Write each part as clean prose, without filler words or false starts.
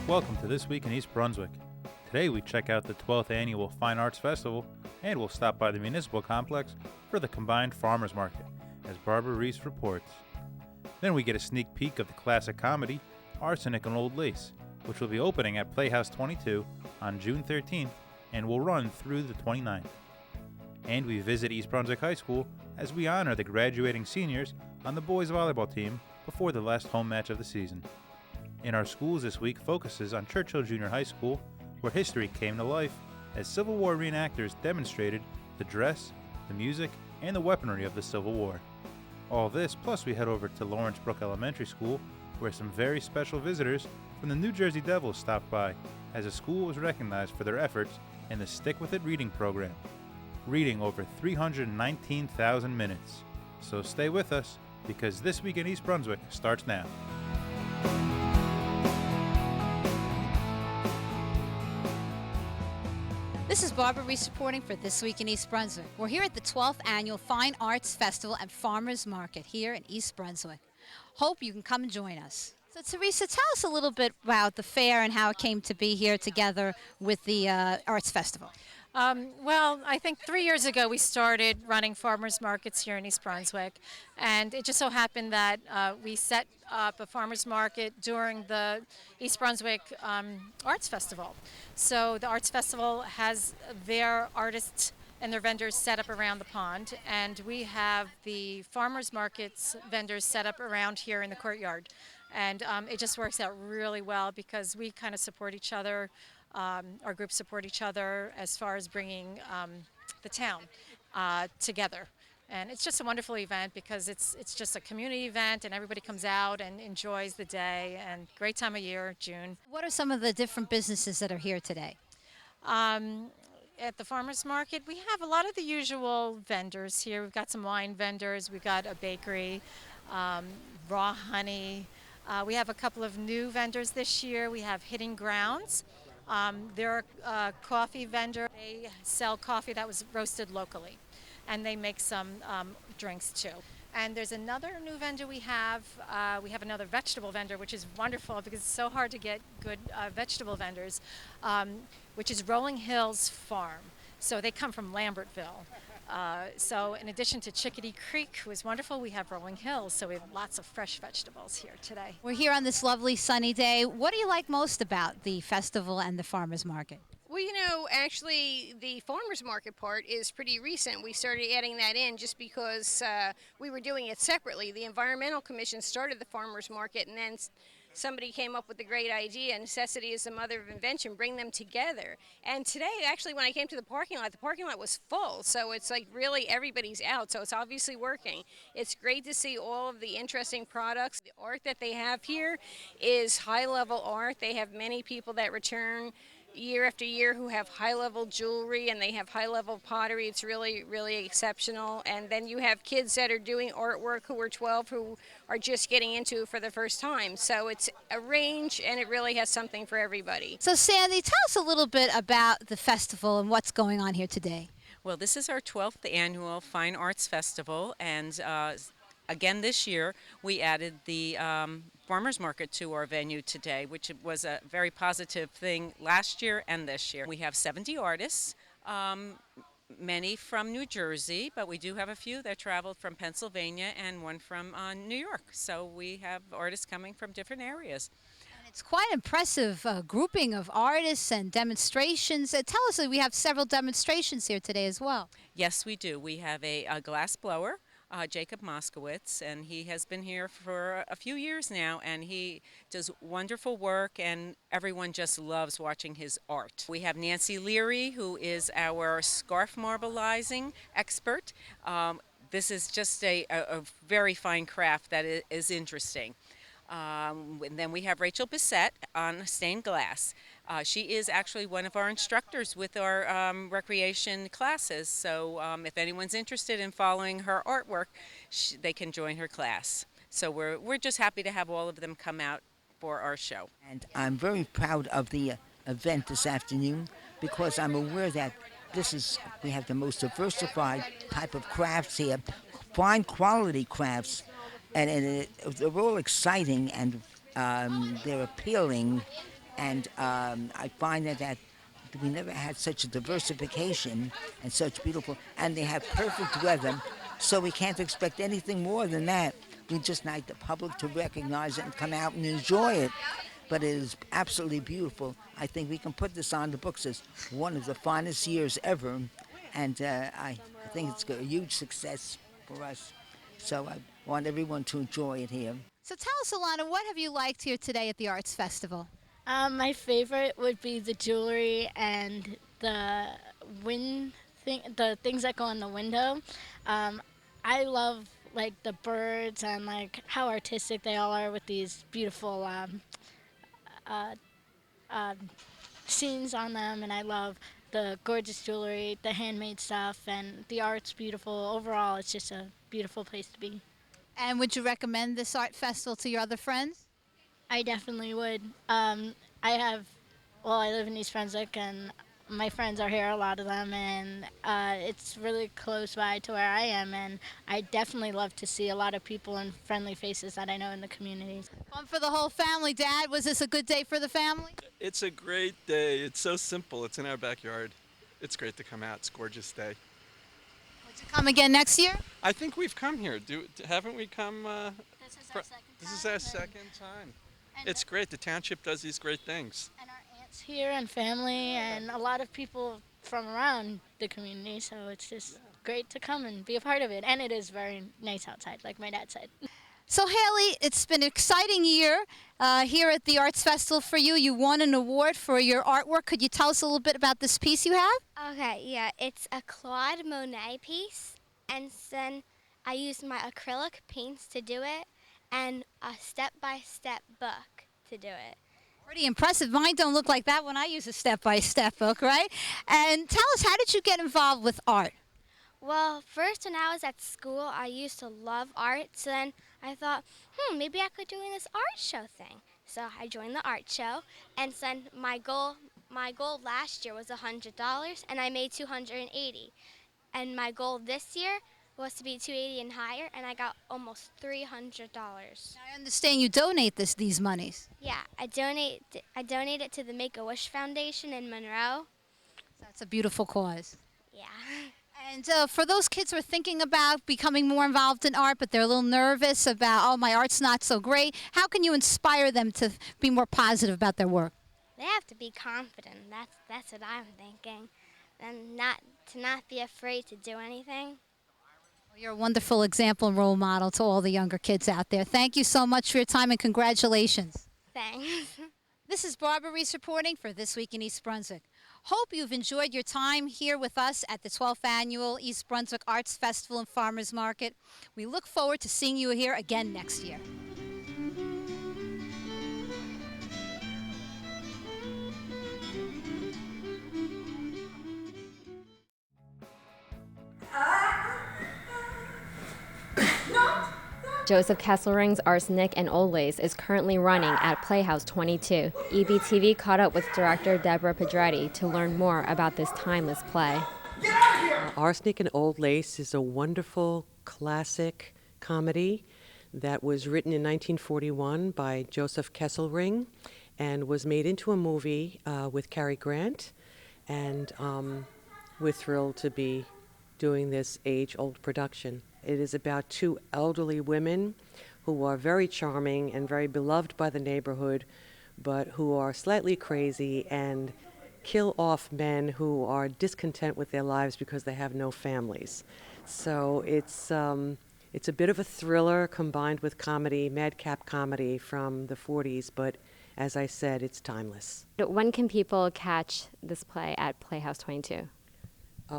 Welcome to This Week in East Brunswick. Today we check out the 12th Annual Fine Arts Festival, and we'll stop by the Municipal Complex for the combined Farmers Market, as Barbara Reese reports. Then we get a sneak peek of the classic comedy, Arsenic and Old Lace, which will be opening at Playhouse 22 on June 13th and will run through the 29th. And we visit East Brunswick High School as we honor the graduating seniors on the boys volleyball team before the last home match of the season. In our schools this week focuses on Churchill Junior High School, where history came to life as Civil War reenactors demonstrated the dress, the music, and the weaponry of the Civil War. All this, plus we head over to Lawrence Brook Elementary School, where some very special visitors from the New Jersey Devils stopped by, as the school was recognized for their efforts in the Stick With It reading program, reading over 319,000 minutes. So stay with us, because This Week in East Brunswick starts now. This is Barbara Reese reporting for This Week in East Brunswick. We're here at the 12th Annual Fine Arts Festival and Farmers Market here in East Brunswick. Hope you can come and join us. So Teresa, tell us a little bit about the fair and how it came to be here together with the Arts Festival. Well, I think 3 years ago we started running farmers markets here in East Brunswick, and it just so happened that we set up a farmers market during the East Brunswick Arts Festival. So the Arts Festival has their artists and their vendors set up around the pond, and we have the farmers markets vendors set up around here in the courtyard. And it just works out really well because we kind of support each other. Our groups support each other as far as bringing the town together. And it's just a wonderful event because it's just a community event and everybody comes out and enjoys the day, and great time of year, June. What are some of the different businesses that are here today? At the farmers market, we have a lot of the usual vendors here. We've got some wine vendors, we've got a bakery, raw honey. We have a couple of new vendors this year. We have Hitting Grounds. They're a coffee vendor. They sell coffee that was roasted locally, and they make some drinks too. And there's another new vendor we have. We have another vegetable vendor, which is wonderful because it's so hard to get good vegetable vendors, which is Rolling Hills Farm. So they come from Lambertville. So in addition to Chickadee Creek, who is wonderful, we have Rolling Hills, so we have lots of fresh vegetables here today. We're here on this lovely sunny day. What do you like most about the festival and the farmers market? Well, actually the farmers market part is pretty recent. We started adding that in just because we were doing it separately. The Environmental Commission started the farmers market, and then somebody came up with a great idea. Necessity is the mother of invention. Bring them together. And today, actually, when I came to the parking lot was full. So it's like really everybody's out. So it's obviously working. It's great to see all of the interesting products. The art that they have here is high-level art. They have many people that return year after year who have high-level jewelry, and they have high-level pottery. It's really, really exceptional. And then you have kids that are doing artwork who are 12 who are just getting into it for the first time. So it's a range, and it really has something for everybody. So Sandy, tell us a little bit about the festival and what's going on here today. Well, this is our 12th annual Fine Arts Festival, and again this year we added the farmers market to our venue today, which was a very positive thing last year and this year. We have 70 artists, many from New Jersey, but we do have a few that traveled from Pennsylvania and one from New York. So we have artists coming from different areas. It's quite impressive grouping of artists and demonstrations. Tell us that we have several demonstrations here today as well. Yes, we do. We have a glass blower, Jacob Moskowitz, and he has been here for a few years now, and he does wonderful work, and everyone just loves watching his art. We have Nancy Leary, who is our scarf marbleizing expert. This is just a very fine craft that is interesting. And then we have Rachel Bissett on stained glass. She is actually one of our instructors with our recreation classes, so if anyone's interested in following her artwork, they can join her class. So we're just happy to have all of them come out for our show. And I'm very proud of the event this afternoon because I'm aware that we have the most diversified type of crafts here, fine quality crafts, and they're all exciting and they're appealing And I find that we never had such a diversification and such beautiful, and they have perfect weather, so we can't expect anything more than that. We just need the public to recognize it and come out and enjoy it. But it is absolutely beautiful. I think we can put this on the books as one of the finest years ever, and I think it's a huge success for us. So I want everyone to enjoy it here. So tell us, Alana, what have you liked here today at the Arts Festival? My favorite would be the jewelry and the the things that go on the window. I love like the birds and like how artistic they all are with these beautiful scenes on them, and I love the gorgeous jewelry, the handmade stuff, and the art's beautiful. Overall, it's just a beautiful place to be. And would you recommend this art festival to your other friends? I definitely would. I live in East Brunswick, and my friends are here, a lot of them, and it's really close by to where I am, and I definitely love to see a lot of people and friendly faces that I know in the community. Fun for the whole family, Dad. Was this a good day for the family? It's a great day. It's so simple. It's in our backyard. It's great to come out. It's a gorgeous day. Would you come again next year? I think we've come here. Haven't we come? This is our second time. This is our second time. It's great. The township does these great things. And our aunt's here and family and a lot of people from around the community, so it's just great to come and be a part of it. And it is very nice outside, like my dad said. So, Haley, it's been an exciting year here at the Arts Festival for you. You won an award for your artwork. Could you tell us a little bit about this piece you have? Okay, yeah, it's a Claude Monet piece, and then I used my acrylic paints to do it, and a step-by-step book to do it. Pretty impressive. Mine don't look like that when I use a step-by-step book, right? And tell us, how did you get involved with art? Well, first when I was at school, I used to love art, so then I thought, maybe I could do this art show thing. So I joined the art show, and then my goal last year was $100, and I made $280. And my goal this year was to be $280 and higher, and I got almost $300. I understand you donate these monies. Yeah, I donate it to the Make-A-Wish Foundation in Monroe. That's a beautiful cause. Yeah. And for those kids who are thinking about becoming more involved in art, but they're a little nervous about, my art's not so great, how can you inspire them to be more positive about their work? They have to be confident. That's what I'm thinking. And not be afraid to do anything. Well, you're a wonderful example and role model to all the younger kids out there. Thank you so much for your time and congratulations. Thanks. This is Barbara Reese reporting for This Week in East Brunswick. Hope you've enjoyed your time here with us at the 12th Annual East Brunswick Arts Festival and Farmers Market. We look forward to seeing you here again next year. Joseph Kesselring's Arsenic and Old Lace is currently running at Playhouse 22. EBTV caught up with director Deborah Pedretti to learn more about this timeless play. Arsenic and Old Lace is a wonderful classic comedy that was written in 1941 by Joseph Kesselring and was made into a movie with Cary Grant. And we're thrilled to be doing this age-old production. It is about two elderly women who are very charming and very beloved by the neighborhood, but who are slightly crazy and kill off men who are discontent with their lives because they have no families. So it's a bit of a thriller combined with comedy, madcap comedy from the 40s, but as I said, it's timeless. When can people catch this play at Playhouse 22?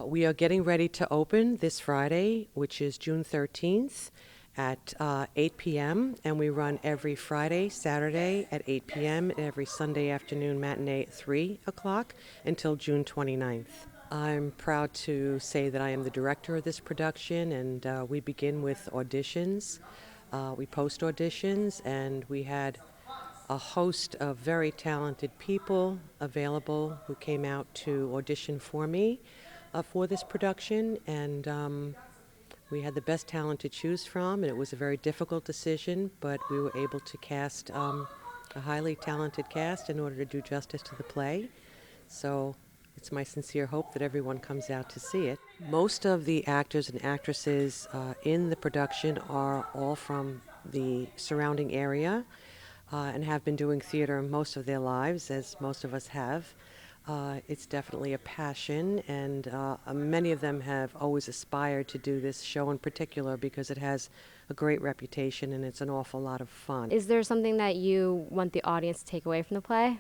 We are getting ready to open this Friday, which is June 13th at 8 p.m., and we run every Friday, Saturday at 8 p.m., and every Sunday afternoon matinee at 3 o'clock until June 29th. I'm proud to say that I am the director of this production, and we begin with auditions. We post auditions, and we had a host of very talented people available who came out to audition for me. For this production, and we had the best talent to choose from, and it was a very difficult decision, but we were able to cast a highly talented cast in order to do justice to the play. So it's my sincere hope that everyone comes out to see it. Most of the actors and actresses in the production are all from the surrounding area and have been doing theater most of their lives, as most of us have. It's definitely a passion, and many of them have always aspired to do this show in particular because it has a great reputation and it's an awful lot of fun. Is there something that you want the audience to take away from the play?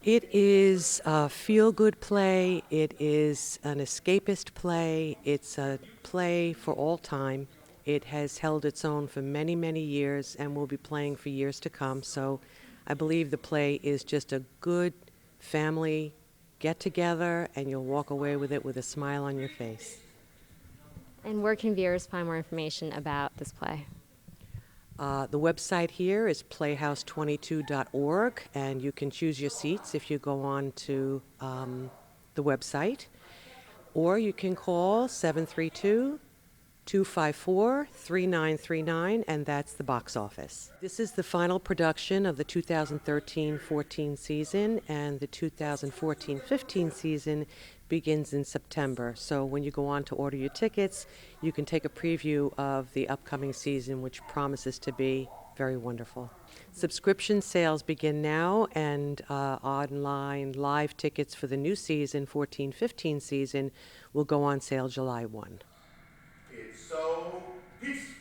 It is a feel-good play. It is an escapist play. It's a play for all time. It has held its own for many, many years and will be playing for years to come. So I believe the play is just a good family get-together, and you'll walk away with it with a smile on your face. And where can viewers find more information about this play? The website here is playhouse22.org, and you can choose your seats if you go on to the website, or you can call 732-254-3939, and that's the box office. This is the final production of the 2013-14 season, and the 2014-15 season begins in September. So when you go on to order your tickets, you can take a preview of the upcoming season, which promises to be very wonderful. Subscription sales begin now, and online live tickets for the new season, 14-15 season, will go on sale July 1. It's so peaceful.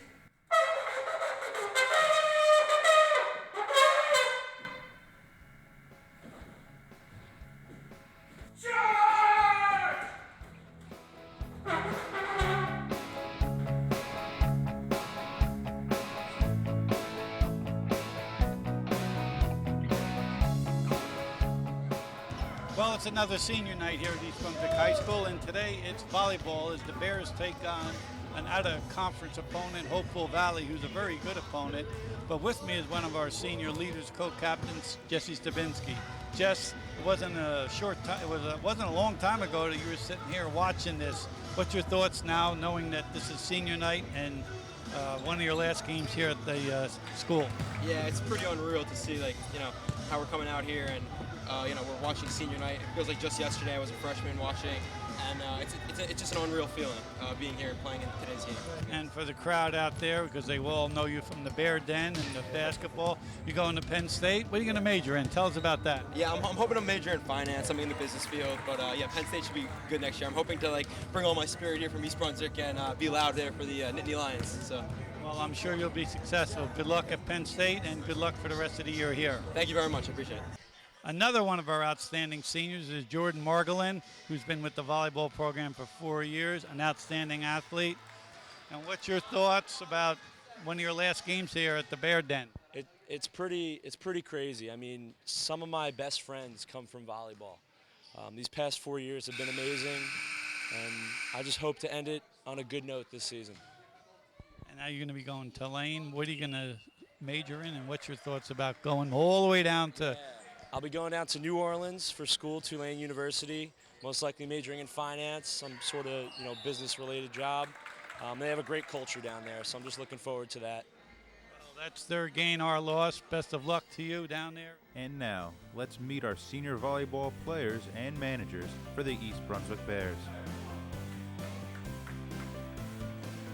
Well, it's another senior night here at East Brunswick High School, and today it's volleyball as the Bears take on an out-of-conference opponent, Hopeful Valley, who's a very good opponent. But with me is one of our senior leaders, co-captains, Jesse Stabinski. Jess, it wasn't a short time. It wasn't a long time ago that you were sitting here watching this. What's your thoughts now, knowing that this is senior night and one of your last games here at the school? Yeah, it's pretty unreal to see, how we're coming out here and we're watching senior night. It feels like just yesterday I was a freshman watching, and it's just an unreal feeling being here and playing in today's game. And for the crowd out there, because they will all know you from the Bear Den and the basketball, you're going to Penn State. What are you going to major in? Tell us about that. Yeah, I'm hoping to major in finance. I'm in the business field, but Penn State should be good next year. I'm hoping to bring all my spirit here from East Brunswick and be loud there for the Nittany Lions. So. Well, I'm sure you'll be successful. Good luck at Penn State, and good luck for the rest of the year here. Thank you very much. I appreciate it. Another one of our outstanding seniors is Jordan Margolin, who's been with the volleyball program for 4 years, an outstanding athlete. And what's your thoughts about one of your last games here at the Bear Den? It's pretty crazy. I mean, some of my best friends come from volleyball. These past 4 years have been amazing, and I just hope to end it on a good note this season. And now you're going to be going to Tulane. What are you going to major in, and what's your thoughts about going all the way down to... I'll be going down to New Orleans for school, Tulane University, most likely majoring in finance, some sort of business-related job. They have a great culture down there, so I'm just looking forward to that. Well, that's their gain, our loss. Best of luck to you down there. And now, let's meet our senior volleyball players and managers for the East Brunswick Bears.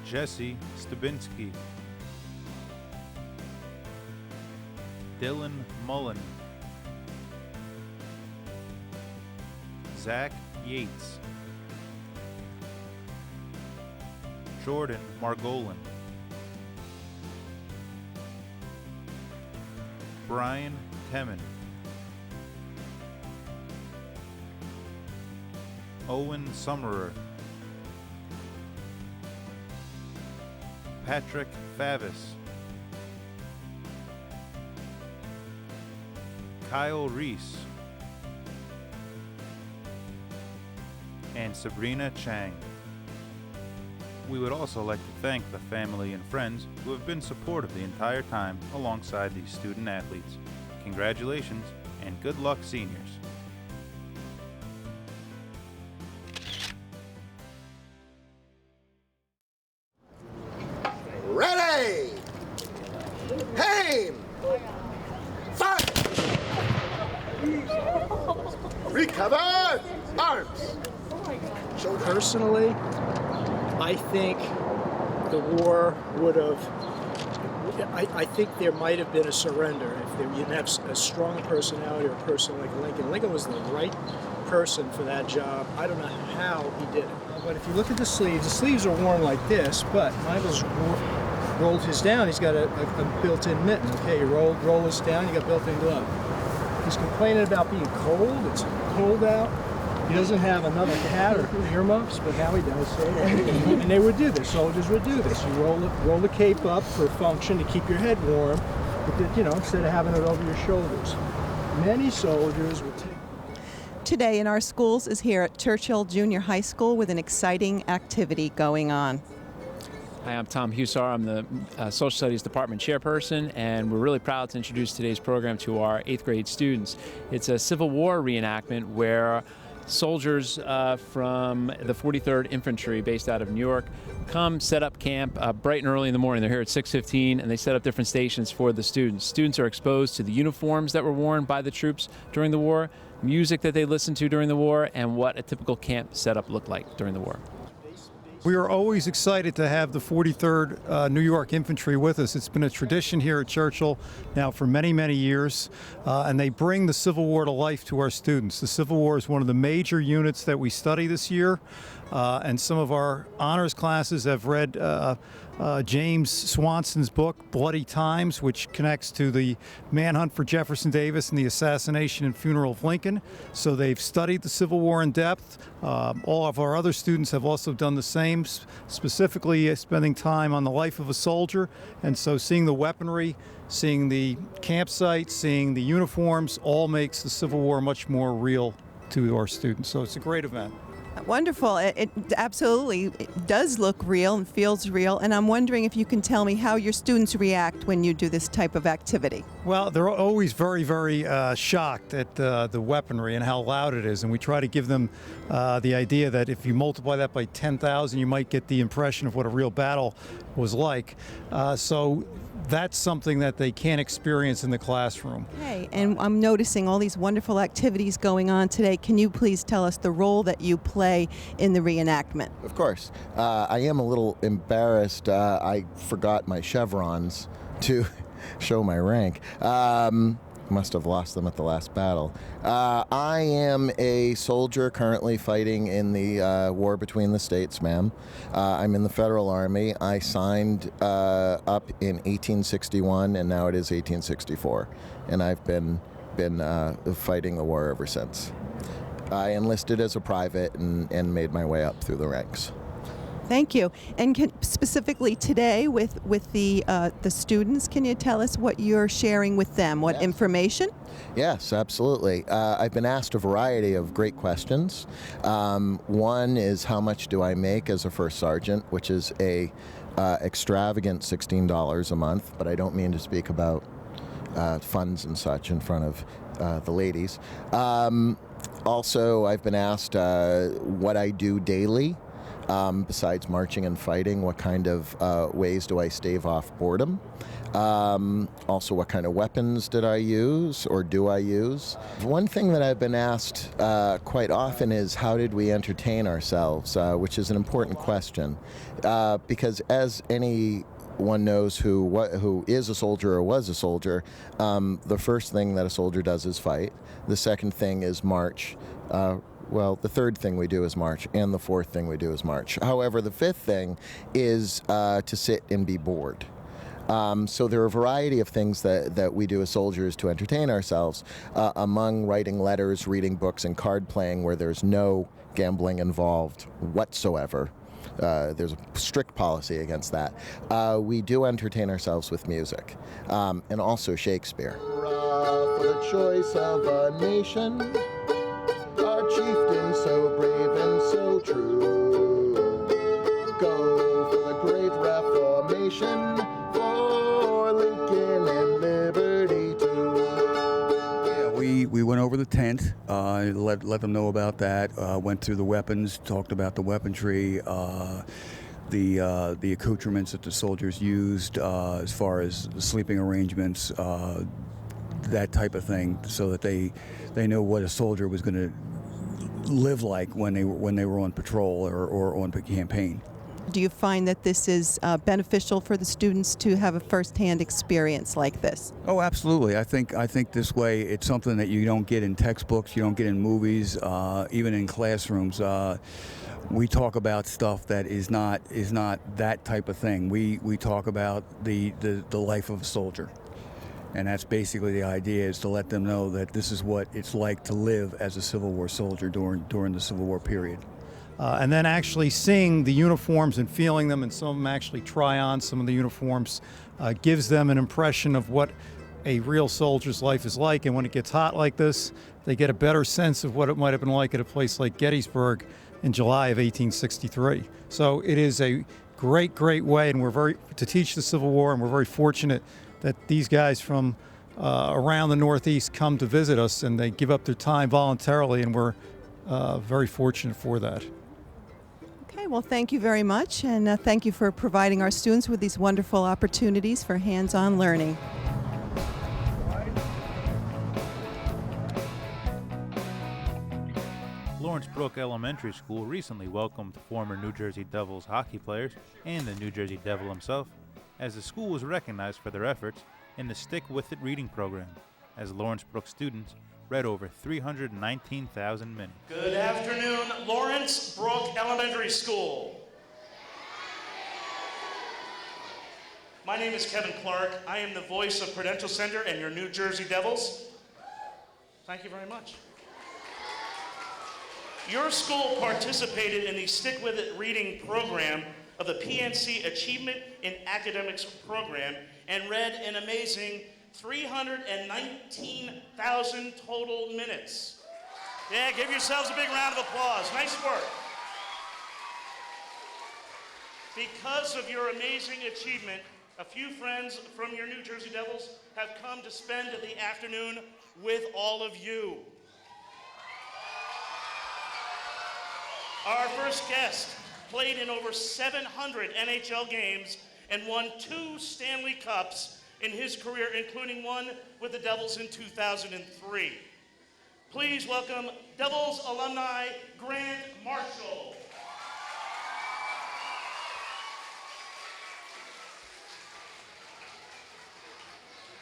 Jesse Stabinski, Dylan Mullen, Zach Yates, Jordan Margolin, Brian Temin, Owen Summerer, Patrick Favis, Kyle Reese, and Sabrina Chang. We would also like to thank the family and friends who have been supportive the entire time alongside these student athletes. Congratulations and good luck, seniors. Ready! Aim! 7, arms. Personally, I think the war would have, I think there might have been a surrender if you didn't have a strong personality or a person like Lincoln. Lincoln was the right person for that job. I don't know how he did it. But if you look at the sleeves are worn like this, but mine was rolled his down. He's got a built-in mitten. Okay, you roll this down, you got built-in glove. He's complaining about being cold. It's cold out. He doesn't have another hat or earmuffs, but Howie does. So, and they would do this. Soldiers would do this. You roll the cape up for function to keep your head warm, but instead of having it over your shoulders. Many soldiers would take. Today in our schools is here at Churchill Junior High School with an exciting activity going on. Hi, I'm Tom Husar. I'm the Social Studies Department Chairperson, and we're really proud to introduce today's program to our 8th grade students. It's a Civil War reenactment where soldiers from the 43rd Infantry based out of New York come set up camp bright and early in the morning. They're here at 6:15 and they set up different stations for the students. Students are exposed to the uniforms that were worn by the troops during the war, music that they listened to during the war, and what a typical camp setup looked like during the war. We are always excited to have the 43rd New York Infantry with us. It's been a tradition here at Churchill now for many, many years, and they bring the Civil War to life to our students. The Civil War is one of the major units that we study this year, and some of our honors classes have read James Swanson's book, Bloody Times, which connects to the manhunt for Jefferson Davis and the assassination and funeral of Lincoln. So they've studied the Civil War in depth. All of our other students have also done the same, specifically spending time on the life of a soldier. And so seeing the weaponry, seeing the campsite, seeing the uniforms, all makes the Civil War much more real to our students. So it's a great event. Wonderful. It absolutely does look real and feels real, and I'm wondering if you can tell me how your students react when you do this type of activity. Well, they're always very, very shocked at the weaponry and how loud it is, and we try to give them the idea that if you multiply that by 10,000, you might get the impression of what a real battle was like. So that's something that they can't experience in the classroom. Okay, and I'm noticing all these wonderful activities going on today. Can you please tell us the role that you play in the reenactment? Of course. I am a little embarrassed. I forgot my chevrons to show my rank. Must have lost them at the last battle. I am a soldier currently fighting in the war between the states, ma'am. I'm in the Federal Army. I signed up in 1861, and now it is 1864. And I've been fighting the war ever since. I enlisted as a private and made my way up through the ranks. Thank you. And specifically today with the students, can you tell us what you're sharing with them? What information? Yes, absolutely. I've been asked a variety of great questions. One is, how much do I make as a first sergeant, which is a extravagant $16 a month, but I don't mean to speak about funds and such in front of the ladies. Also, I've been asked what I do daily. Besides marching and fighting, what kind of ways do I stave off boredom? Also, what kind of weapons did I use or do I use? One thing that I've been asked quite often is, how did we entertain ourselves, which is an important question, because as anyone knows who is a soldier or was a soldier, the first thing that a soldier does is fight. The second thing is march. Well, the third thing we do is march, and the fourth thing we do is march. However, the fifth thing is to sit and be bored. So there are a variety of things that we do as soldiers to entertain ourselves, among writing letters, reading books, and card playing, where there's no gambling involved whatsoever. There's a strict policy against that. We do entertain ourselves with music, and also Shakespeare. For the choice of a nation, our chieftain so brave and so true. Go for the great Reformation, for Lincoln and liberty too. Yeah, we went over the tent, let them know about that, went through the weapons, talked about the weaponry, the accoutrements that the soldiers used, as far as the sleeping arrangements, that type of thing, so that they know what a soldier was going to live like when they were on patrol or on campaign. Do you find that this is beneficial for the students to have a first-hand experience like this? Oh, absolutely. I think this way it's something that you don't get in textbooks, you don't get in movies, even in classrooms. We talk about stuff that is not that type of thing. We talk about the life of a soldier. And that's basically the idea, is to let them know that this is what it's like to live as a Civil War soldier during the Civil War period. And then actually seeing the uniforms and feeling them, and some of them actually try on some of the uniforms, gives them an impression of what a real soldier's life is like. And when it gets hot like this, they get a better sense of what it might have been like at a place like Gettysburg in July of 1863. So it is a great, great way, and to teach the Civil War, and we're very fortunate that these guys from around the Northeast come to visit us, and they give up their time voluntarily, and we're very fortunate for that. Okay, well, thank you very much, and thank you for providing our students with these wonderful opportunities for hands-on learning. Lawrence Brook Elementary School recently welcomed former New Jersey Devils hockey players and the New Jersey Devil himself, as the school was recognized for their efforts in the Stick With It reading program, as Lawrence Brook students read over 319,000 minutes. Good afternoon, Lawrence Brook Elementary School. My name is Kevin Clark. I am the voice of Prudential Center and your New Jersey Devils. Thank you very much. Your school participated in the Stick With It reading program of the PNC Achievement in Academics program and read an amazing 319,000 total minutes. Yeah, give yourselves a big round of applause. Nice work. Because of your amazing achievement, a few friends from your New Jersey Devils have come to spend the afternoon with all of you. Our first guest played in over 700 NHL games and won 2 Stanley Cups in his career, including one with the Devils in 2003. Please welcome Devils alumni Grant Marshall.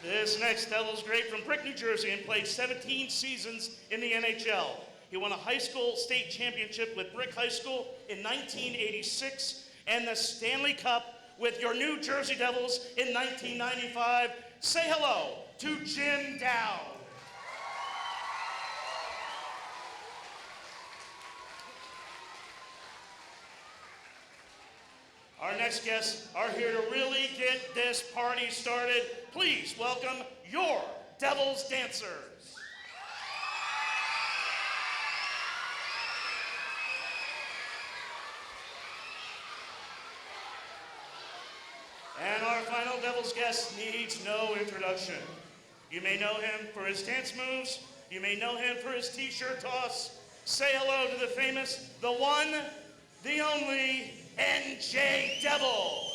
This next Devils great from Brick, New Jersey, and played 17 seasons in the NHL. He won a high school state championship with Brick High School in 1986 and the Stanley Cup with your New Jersey Devils in 1995. Say hello to Jim Dow. Our next guests are here to really get this party started. Please welcome your Devils dancers. And our final Devils guest needs no introduction. You may know him for his dance moves. You may know him for his t-shirt toss. Say hello to the famous, the one, the only, NJ Devil.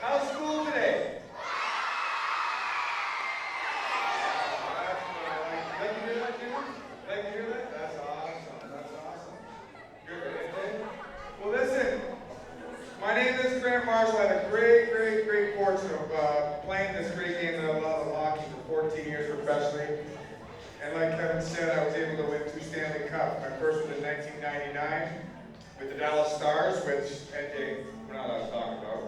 How's school today? Glad you hear that, Jim? Glad you hear that? That's awesome. That's awesome. Good. Well, listen. My name is Grant Marshall. I had a great fortune of playing this great game that I love, hockey, for 14 years professionally. And like Kevin said, I was able to win 2 Stanley Cups. My first was in 1999 with the Dallas Stars, which NJ, we're not allowed to talk about.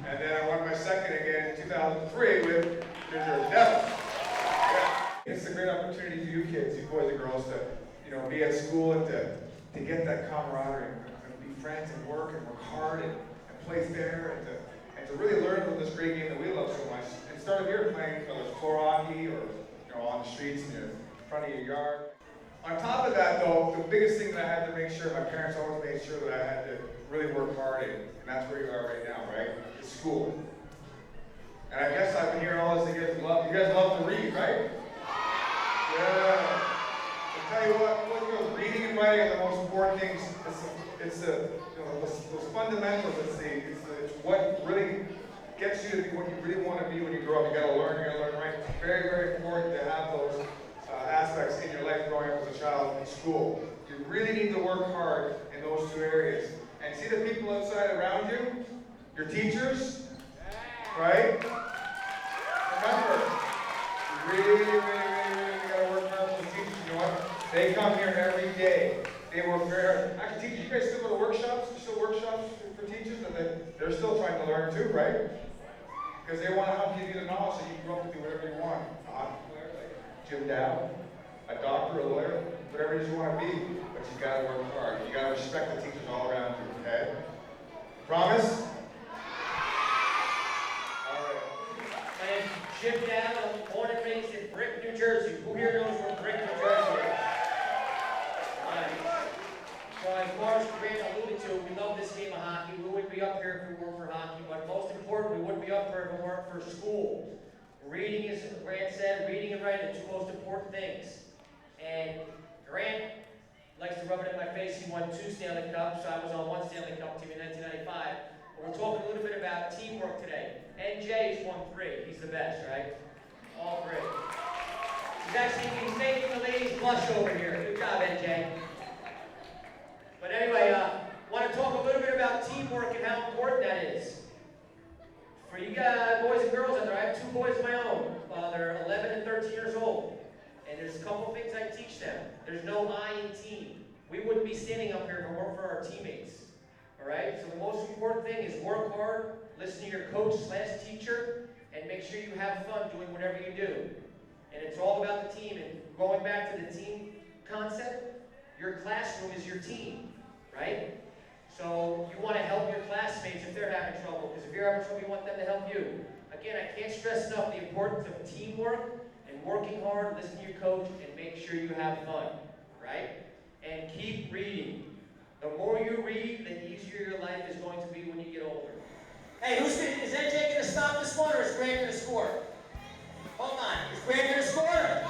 And then I won my second again in 2003 with New Jersey Devils. Yeah. It's a great opportunity for you kids, you boys and girls, to be at school and to get that camaraderie and be friends and work hard and play fair and to really learn from this great game that we love so much. And started here playing, whether it's floor hockey or on the streets in front of your yard. On top of that, though, the biggest thing that I had to make sure, my parents always made sure that I had to really work hard in, and that's where you are right now, right? It's school. And I guess I've been hearing all this, you guys love to read, right? Yeah. I'll tell you what, reading and writing are the most important things. It's the those fundamentals. It's what really gets you to be what you really want to be when you grow up. You gotta learn, right? It's very, very important to have those aspects in your life growing up as a child in school. You really need to work hard in those two areas. And see the people outside around you, your teachers, right? Remember, you really gotta work hard for the teachers. You know what? They come here every day. They work very hard. Actually, teachers, you guys still go to workshops? You still workshops for teachers? And they're still trying to learn too, right? Because they want to help give you the knowledge so you can grow up to do whatever you want. Jim Dow, a doctor, a lawyer, whatever it is you want to be. But you got to work hard. You got to respect the teachers all around you, okay? Promise? All right. My name's Jim Dow. I'm born and raised in Brook, New Jersey. Who here knows where Brook, New Jersey is? So as far as Grant alluded to, we love this game of hockey. We wouldn't be up here if we weren't for hockey, but most important, we wouldn't be up here if it weren't for school. Reading, as Grant said, reading and writing are the two most important things. And Grant likes to rub it in my face. He won 2 Stanley Cups, so I was on 1 Stanley Cup team in 1995. But we're talking a little bit about teamwork today. NJ's won 3. He's the best, right? All 3. He's making the ladies blush over here. Good job, NJ. But anyway, want to talk a little bit about teamwork and how important that is. For you guys, boys and girls out there, I have 2 boys of my own. They're 11 and 13 years old. And there's a couple things I teach them. There's no I in team. We wouldn't be standing up here if it weren't for our teammates. All right? So the most important thing is work hard, listen to your coach/teacher, and make sure you have fun doing whatever you do. And it's all about the team. And going back to the team concept, your classroom is your team, right? So you want to help your classmates if they're having trouble, because if you're having trouble, you want them to help you. Again, I can't stress enough the importance of teamwork and working hard, listen to your coach, and make sure you have fun, right? And keep reading. The more you read, the easier your life is going to be when you get older. Hey, is NJ going to stop this one, or is Grant going to score? Hold on, is Grant going to score?